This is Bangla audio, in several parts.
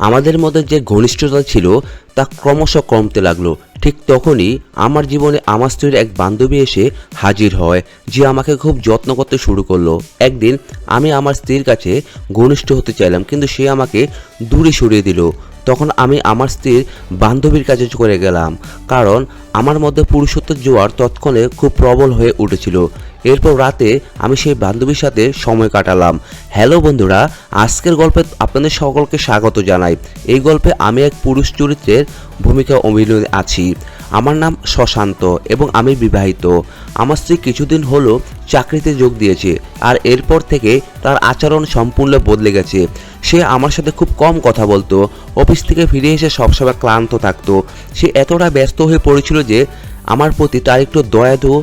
আমাদের মধ্যে যে ঘনিষ্ঠতা ছিল তা ক্রমশ কমতে লাগলো। ঠিক তখনই আমার জীবনে আমার স্ত্রীর এক বান্ধবী এসে হাজির হয়, যে আমাকে খুব যত্ন করতে শুরু করলো। একদিন আমি আমার স্ত্রীর কাছে ঘনিষ্ঠ হতে চাইলাম, কিন্তু সে আমাকে দূরে সরিয়ে দিল। তখন আমি আমার স্ত্রীর বান্ধবীর কাছে করে গেলাম, কারণ আমার মধ্যে পুরুষত্বের জোয়ার তৎক্ষণে খুব প্রবল হয়ে উঠেছিল। এরপর রাতে আমি সেই বান্ধবীর সাথে সময় কাটালাম। হ্যালো বন্ধুরা, আজকের গল্পে আপনাদের সকলকে স্বাগত জানাই। এই গল্পে আমি এক পুরুষ চরিত্রের ভূমিকা অভিনয় আছি। আমার নাম শশান্ত এবং আমি বিবাহিত। আমার স্ত্রী কিছুদিন হলো চাকরিতে যোগ দিয়েছে, আর এরপর থেকে তার আচরণ সম্পূর্ণ বদলে গেছে। সে আমার সাথে খুব কম কথা বলতো, অফিস থেকে ফিরে এসে সবসময় ক্লান্ত থাকতো। সে এতটা ব্যস্ত হয়ে পড়েছিল যে আমার প্রতি তার একটু দয়াদু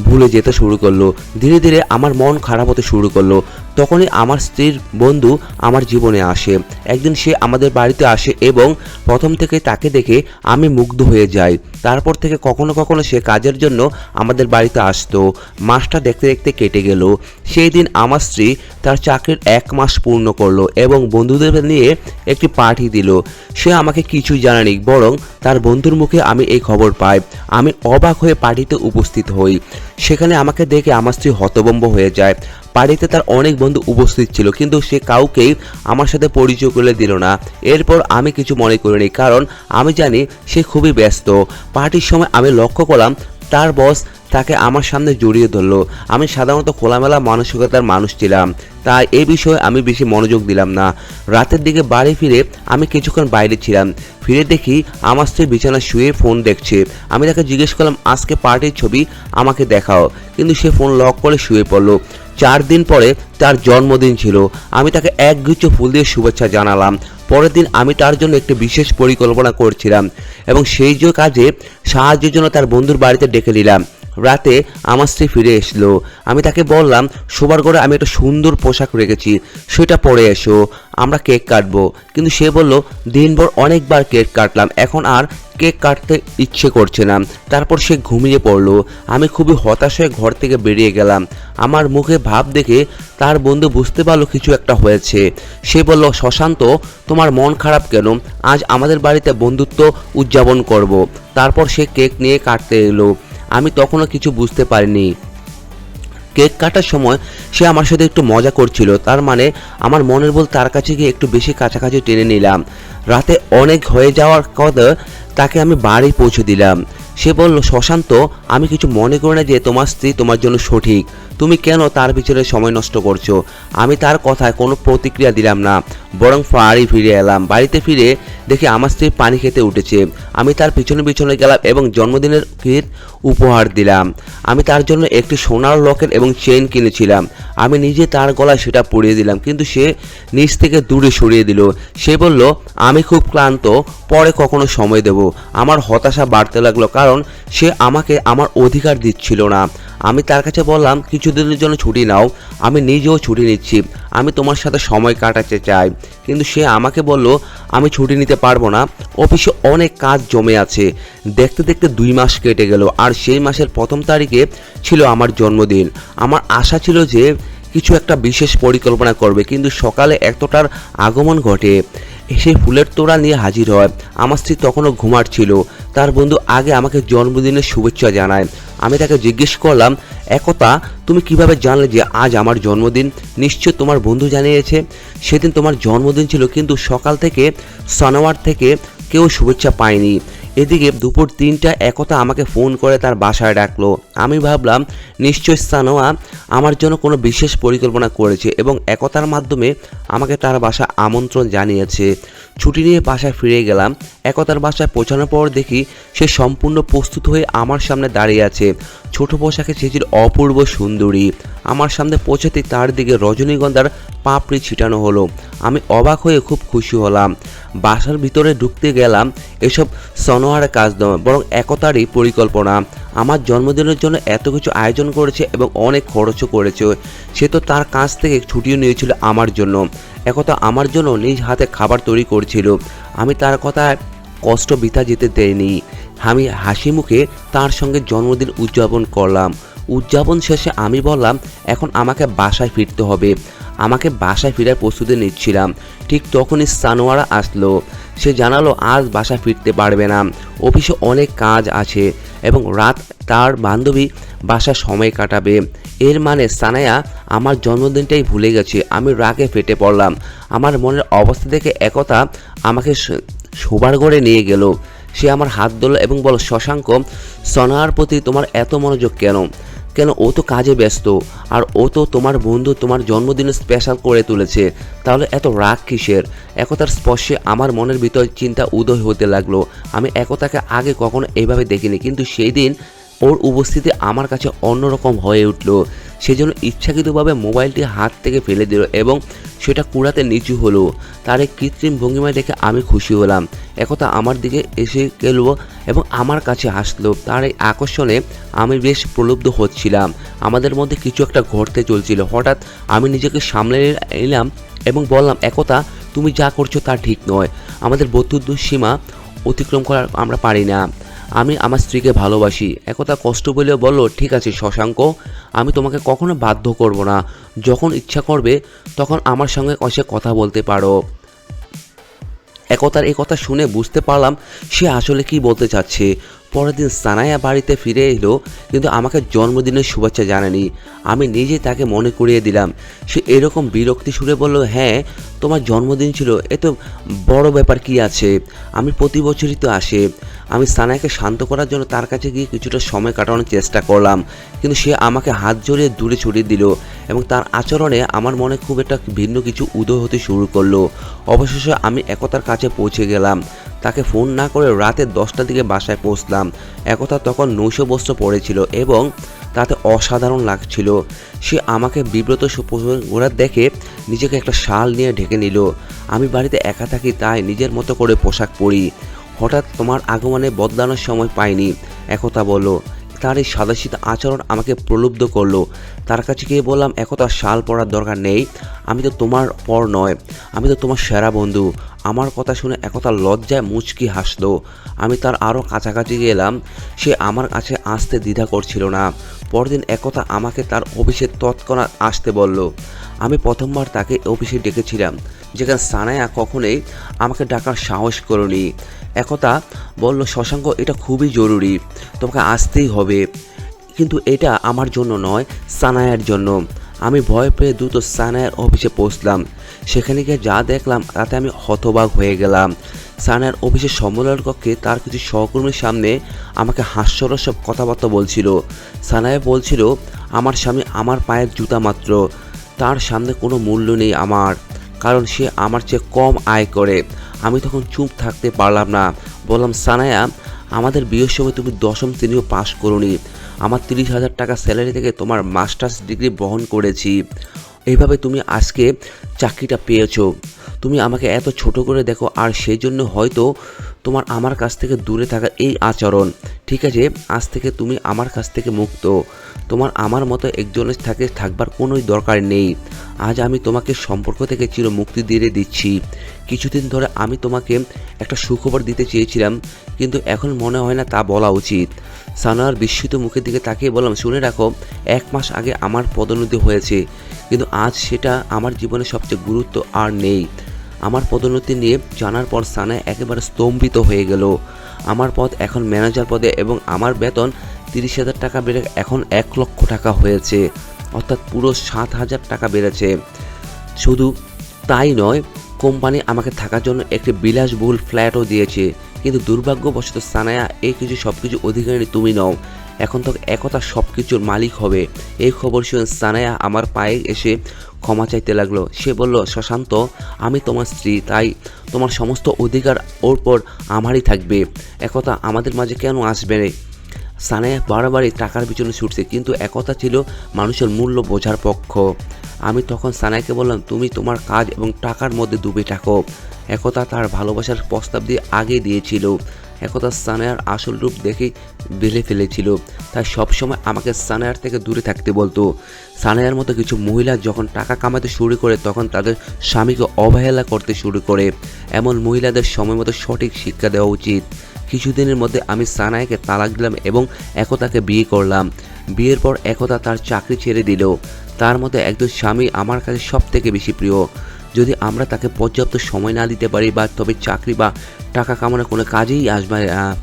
ভুলে যেতে শুরু করলো। ধীরে ধীরে আমার মন খারাপ হতে শুরু করলো। তখনই আমার স্ত্রীর বন্ধু আমার জীবনে আসে। একদিন সে আমাদের বাড়িতে আসে এবং প্রথম থেকে তাকে দেখে আমি মুগ্ধ হয়ে যাই। তারপর থেকে কখনো কখনো সে কাজের জন্য আমাদের বাড়িতে আসতো। মাসটা দেখতে দেখতে কেটে গেল। সেই দিন আমার স্ত্রী তার চাকরির 1 মাস পূর্ণ করলো এবং বন্ধুদের নিয়ে একটি পার্টি দিল। সে আমাকে কিছুই জানায়নি, বরং তার বন্ধুর মুখে আমি এই খবর পাই। আমি অবাক হয়ে পার্টিতে উপস্থিত হই। সেখানে আমাকে দেখে আমার স্ত্রী হতভম্ব হয়ে যায়। পার্টিতে তার অনেক বন্ধু উপস্থিত ছিল, কিন্তু সে কাউকেই আমার সাথে পরিচয় করে দিল না। এরপর আমি কিছু মনে করিনি, কারণ আমি জানি সে খুবই ব্যস্ত। পার্টির সময় আমি লক্ষ্য করলাম তার বস তাকে আমার সামনে জড়িয়ে ধরলো। আমি সাধারণত খোলামেলা মানসিকতার মানুষ ছিলাম, তাই এই বিষয়ে আমি বেশি মনোযোগ দিলাম না। রাতের দিকে বাড়ি ফিরে আমি কিছুক্ষণ বাইরে ছিলাম। ফিরে দেখি আমার স্ত্রী বিছানায় শুয়ে ফোন দেখছে। আমি তাকে জিজ্ঞেস করলাম, আজকে পার্টির ছবি আমাকে দেখাও, কিন্তু সে ফোন লক করে শুয়ে পড়লো। 4 দিন পরে তার জন্মদিন ছিল। আমি তাকে একগুচ্ছ ফুল দিয়ে শুভেচ্ছা জানালাম। পরের দিন আমি তার জন্য একটি বিশেষ পরিকল্পনা করছিলাম এবং সেই যে কাজে সাহায্যের জন্য তার বন্ধুর বাড়িতে ডেকে নিলাম। রাতে আমার স্ত্রী ফিরে এসলো। আমি তাকে বললাম, শোবার ঘরে আমি একটা সুন্দর পোশাক রেখেছি, সেটা পরে এসো, আমরা কেক কাটবো। কিন্তু সে বলল, দিনভর অনেকবার কেক কাটলাম, এখন আর কেক কাটতে ইচ্ছে করছে না। তারপর সে ঘুমিয়ে পড়লো। আমি খুবই হতাশ হয়ে ঘর থেকে বেরিয়ে গেলাম। আমার মুখে ভাব দেখে তার বন্ধু বুঝতে পারলো কিছু একটা হয়েছে। সে বলল, শশান্ত, তোমার মন খারাপ কেন? আজ আমাদের বাড়িতে বন্ধুত্ব উদযাপন করব। তারপর সে কেক নিয়ে কাটতে এলো। আমি তখনও কিছু বুঝতে পারিনি। কেক কাটার সময় সে আমার সাথে একটু মজা করছিল, তার মানে আমার মনের বল তার কাছে গিয়ে একটু বেশি কাছাকাছি টেনে নিলাম। রাতে অনেক হয়ে যাওয়ার কথা তাকে আমি বাড়ি পৌঁছে দিলাম। সে বলল, শশান্ত, আমি কিছু মনে করি না যে তোমার স্ত্রী তোমার জন্য সঠিক। তুমি কেন তার পিছনে সময় নষ্ট করছো? আমি তার কথায় কোনো প্রতিক্রিয়া দিলাম না, বরং বাড়ি ফিরে এলাম। বাড়িতে ফিরে দেখি আমার স্ত্রী পানি খেতে উঠেছে। আমি তার পিছনে পিছনে গেলাম এবং জন্মদিনের গিফট উপহার দিলাম। আমি তার জন্য একটি সোনার লকেট এবং চেইন কিনেছিলাম। আমি নিজে তার গলায় সেটা পরিয়ে দিলাম, কিন্তু সে নিচ থেকে দূরে সরিয়ে দিল। সে বলল, আমি খুব ক্লান্ত, পরে কখনো সময় দেব। আমার হতাশা বাড়তে লাগলো, কারণ সে আমাকে আমার অধিকার দিচ্ছিল না। আমি তার কাছে বললাম, কিছুদিনের জন্য ছুটি নাও, আমি নিজেও ছুটি নিচ্ছি, আমি তোমার সাথে সময় কাটাতে চাই। কিন্তু সে আমাকে বলল, আমি ছুটি নিতে পারবো না, অফিসে অনেক কাজ জমে আছে। দেখতে দেখতে 2 মাস কেটে গেল, আর সেই মাসের 1ম তারিখে ছিল আমার জন্মদিন। আমার আশা ছিল যে কিছু একটা বিশেষ পরিকল্পনা করবে, কিন্তু সকালে এতটার আগমন ঘটে। সে ফুলের তোড়া নিয়ে হাজির হয়। আমার স্ত্রী তখনও ঘুমাচ্ছিল। তার বন্ধু আগে আমাকে জন্মদিনের শুভেচ্ছা জানায়। আমি তাকে জিজ্ঞেস করলাম, একতা, তুমি কিভাবে জানলে যে আজ আমার জন্মদিন? নিশ্চয় তোমার বন্ধু জানিয়েছে। সেদিন তোমার জন্মদিন ছিল, কিন্তু সকাল থেকে সানোয়ার থেকে কেউ শুভেচ্ছা পায়নি। এদিকে দুপুর 3টায় একতা আমাকে ফোন করে তার বাসায় ডাকলো। আমি ভাবলাম নিশ্চয় সানোয়া আমার জন্য কোনো বিশেষ পরিকল্পনা করেছে এবং একতার মাধ্যমে আমাকে তার বাসা আমন্ত্রণ জানিয়েছে। ছুটি নিয়ে বাসায় ফিরে গেলাম। একতার বাসায় পৌঁছানোর পর দেখি সে সম্পূর্ণ প্রস্তুত হয়ে আমার সামনে দাঁড়িয়ে আছে। ছোট পোশাকে সে ছিল অপূর্ব সুন্দরী। আমার সামনে পৌঁছাতেই তার দিকে রজনীগন্ধার পাপড়ি ছিটানো হলো। আমি অবাক হয়ে খুব খুশি হলাম। বাসার ভিতরে ঢুকতে গেলাম। এসব সনোয়ারের কাজ নয়, বরং একতারই পরিকল্পনা। আমার জন্মদিনের জন্য এত কিছু আয়োজন করেছে এবং অনেক খরচও করেছে। সে তো তার কাছ থেকে ছুটিও নিয়েছিল আমার জন্য। একতা আমার জন্য নিজ হাতে খাবার তৈরি করেছিল। আমি তার কথায় কষ্ট বৃথা যেতে দেয়নি। আমি হাসি মুখে তার সঙ্গে জন্মদিন উদযাপন করলাম। উদযাপন শেষে আমি বললাম, এখন আমাকে বাসায় ফিরতে হবে। আমাকে বাসায় ফেরার প্রস্তুতি নিচ্ছিলাম, ঠিক তখনই সানোয়ারা আসলো। সে জানালো আজ বাসায় ফিরতে পারবে না, অফিসে অনেক কাজ আছে এবং রাত তার বান্ধবী বাসায় সময় কাটাবে। এর মানে সানায়া আমার জন্মদিনটাই ভুলে গেছে। আমি রাগে ফেটে পড়লাম। আমার মনের অবস্থা দেখে একতা আমাকে শোবার ঘরে নিয়ে গেল। সে আমার হাত ধরল এবং বলল, শশাঙ্ক, সনার প্রতি তোমার এত মনোযোগ কেন? ও তো কাজে ব্যস্ত, আর ও তো তোমার বন্ধু, তোমার জন্মদিনে স্পেশাল করে তুলেছে, তাহলে এত রাগ কিসের? একতার স্পর্শে আমার মনের ভিতর চিন্তা উদয় হতে লাগলো। আমি একতাকে আগে কখনো এইভাবে দেখিনি, কিন্তু সেই দিন ওর উপস্থিতি আমার কাছে অন্যরকম হয়ে উঠল। সেজন্য ইচ্ছাকৃতভাবে মোবাইলটি হাত থেকে ফেলে দিল এবং সেটা কুড়াতে নিচু হলো। তার এই কৃত্রিম ভঙ্গিমায় দেখে আমি খুশি হলাম। একথা আমার দিকে এসে গেল এবং আমার কাছে আসলো। তার এই আকর্ষণে আমি বেশ প্রলুব্ধ হচ্ছিলাম। আমাদের মধ্যে কিছু একটা ঘটতে চলছিল। হঠাৎ আমি নিজেকে সামলে নিলাম এবং বললাম, একতা, তুমি যা করছো তা ঠিক নয়। আমাদের বন্ধুত্বের সীমা অতিক্রম করা আমরা পারি না। আমি আমার স্ত্রীকে ভালোবাসি। একথা কষ্ট পেলেও বলল, ঠিক আছে শশাঙ্ক, আমি তোমাকে কখনো বাধ্য করব না। যখন ইচ্ছা করবে তখন আমার সঙ্গে এসে কথা বলতে পারো। একতার এই কথা শুনে বুঝতে পারলাম সে আসলে কি বলতে চাচ্ছে। পরের দিন সানায়া বাড়িতে ফিরে এলো, কিন্তু আমাকে জন্মদিনের শুভেচ্ছা জানায়নি। আমি নিজে তাকে মনে করিয়ে দিলাম। সে এরকম বিরক্তি সুরে বলল, হ্যাঁ তোমার জন্মদিন ছিল, এ তো বড় ব্যাপার কি আছে, আমি প্রতি বছরই তো আসে। আমি সানায়াকে শান্ত করার জন্য তার কাছে গিয়ে কিছুটা সময় কাটানোর চেষ্টা করলাম, কিন্তু সে আমাকে হাত জড়িয়ে দূরে ছড়িয়ে দিল এবং তার আচরণে আমার মনে খুব একটা ভিন্ন কিছু উদয় হতে শুরু করলো। অবশেষে আমি একতার কাছে পৌঁছে গেলাম। তাকে ফোন না করে রাতে 10টার দিকে বাসায় পৌঁছলাম। একতা তখন নৈশ বস্ত্র পরেছিল এবং তাতে অসাধারণ লাগছিল। সে আমাকে বিব্রত ঘোরার দেখে নিজেকে একটা শাল নিয়ে ঢেকে নিল। আমি বাড়িতে একা থাকি, তাই নিজের মতো করে পোশাক পরি। হঠাৎ তোমার আগমনে বদলানোর সময় পাইনি, একতা বলল। তার এই সাদাসিধা আচরণ আমাকে প্রলুব্ধ করলো। তার কাছে গিয়ে বললাম, একতা, শাল পরার দরকার নেই, আমি তো তোমার পর নয়, আমি তো তোমার সেরা বন্ধু। আমার কথা শুনে একতা লজ্জায় মুচকি হাসলো। আমি তার আরও কাছাকাছি গেলাম। সে আমার কাছে আসতে দ্বিধা করছিল না। পরদিন একতা আমাকে তার অফিসে তৎক্ষণাৎ আসতে বলল। আমি প্রথমবার তাকে অফিসে ডেকেছিলাম, যেখানে সানায়া কখনোই আমাকে ডাকার সাহস করেনি। একতা বলল, শশাঙ্ক, এটা খুবই জরুরি, তোমাকে আসতেই হবে, কিন্তু এটা আমার জন্য নয়, সানায়ার জন্য। আমি ভয় পেয়ে দ্রুত সানায়ার অফিসে পৌঁছলাম। সেখানে গিয়ে যা দেখলাম তাতে আমি হতবাক হয়ে গেলাম। সানায়ার অফিসের সম্মেলন কক্ষে তার কিছু সহকর্মীর সামনে আমাকে হাস্যরসব কথাবার্তা বলছিল। সানায়া বলছিল, আমার স্বামী আমার পায়ের জুতা মাত্র, তার সামনে কোনো মূল্য নেই আমার, কারণ সে আমার চেয়ে কম আয় করে। আমি তখন চুপ থাকতে পারলাম না। বললাম, সানায়া, আমাদের বিয়ের সময় তুমি 10ম শ্রেণীও পাশ করোনি। আমার 30,000 টাকা স্যালারি থেকে তোমার মাস্টার্স ডিগ্রি বহন করেছি। এইভাবে তুমি আজকে চাকরিটা পেয়েছো। তুমি আমাকে এত ছোট করে দেখো, আর সেই জন্য হয়তো তোমার আমার কাছ থেকে দূরে থাকার এই আচরণ। ঠিক আছে, আজ থেকে তুমি আমার কাছ থেকে মুক্ত। তোমার আমার মতো একজনের থাকবার কোনোই দরকার নেই। আজ আমি তোমাকে সম্পর্ক থেকে চির মুক্তি দিয়ে দিচ্ছি। কিছুদিন ধরে আমি তোমাকে একটা সুখবর দিতে চেয়েছিলাম, কিন্তু এখন মনে হয় না তা বলা উচিত। সানার বিস্মিত মুখের দিকে তাকিয়ে বললাম, শুনে রাখো, 1 মাস আগে আমার পদোন্নতি হয়েছে, কিন্তু আজ সেটা আমার জীবনে সবচেয়ে গুরুত্ব আর নেই। আমার পদোন্নতি নিয়ে জানার পর সানা একেবারে স্তম্ভিত হয়ে গেল। আমার পদ এখন ম্যানেজার পদে এবং আমার বেতন 30,000 টাকা বেড়ে এখন 1 লক্ষ টাকা হয়েছে, অর্থাৎ পুরো 7,000 টাকা বেড়েছে। শুধু তাই নয়, কোম্পানি আমাকে থাকার জন্য একটি বিলাসবহুল ফ্ল্যাটও দিয়েছে। কিন্তু দুর্ভাগ্যবশত সানায়া, এই সব কিছু অধিকারী তুমি নও। এখন তো একতা সব কিছুর মালিক হবে। এই খবর শুনে সানায়া আমার পায়ে এসে ক্ষমা চাইতে লাগলো। সে বলল, শশান্ত, আমি তোমার স্ত্রী, তাই তোমার সমস্ত অধিকার ওর পর আমারই থাকবে। একতা আমাদের মাঝে কেন আসবে? সানায়া বারবারই টাকার পিছনে ছুটছে, কিন্তু একতা ছিল মানুষের মূল্য বোঝার পক্ষ। আমি তখন সানায়াকে বললাম, তুমি তোমার কাজ এবং টাকার মধ্যে ডুবে থাকো। একতা তার ভালোবাসার প্রস্তাব দিয়ে আগে দিয়েছিল। একতা সানায়ার আসল রূপ দেখেই বেলে ফেলেছিল, তাই সবসময় আমাকে সানায়ার থেকে দূরে থাকতে বলতো। সানায়ার মতো কিছু মহিলা যখন টাকা কামাতে শুরু করে তখন তাদের স্বামীকে অবহেলা করতে শুরু করে। এমন মহিলাদের সময় মতো সঠিক শিক্ষা দেওয়া উচিত। কিছুদিনের মধ্যে আমি সানায়াকে তালাক দিলাম এবং একতাকে বিয়ে করলাম। বিয়ের পর একতা তার চাকরি ছেড়ে দিল। তার মধ্যে একজন স্বামী আমার কাছে সবথেকে বেশি প্রিয়। যদি আমরা তাকে পর্যাপ্ত সময় না দিতে পারি বা তবে চাকরি বা টাকা কামানোর কোনো কাজেই আসবে না।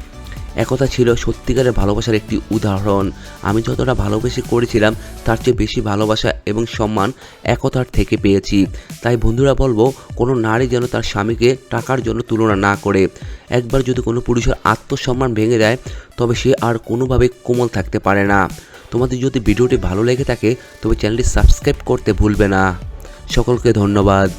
একথা ছিল সত্যিকারের ভালোবাসার একটি উদাহরণ। আমি যতটা ভালোবেসে করেছিলাম তার চেয়ে বেশি ভালোবাসা এবং সম্মান একতার থেকে পেয়েছি। তাই বন্ধুরা বলবো, কোনো নারী যেন তার স্বামীকে টাকার জন্য তুলনা না করে। একবার যদি কোনো পুরুষের আত্মসম্মান ভেঙে যায় তবে সে আর কোনোভাবে কোমল থাকতে পারে না। তোমাদের যদি ভিডিওটি ভালো লেগে থাকে তবে চ্যানেলটি সাবস্ক্রাইব করতে ভুলবে না। সকলকে ধন্যবাদ।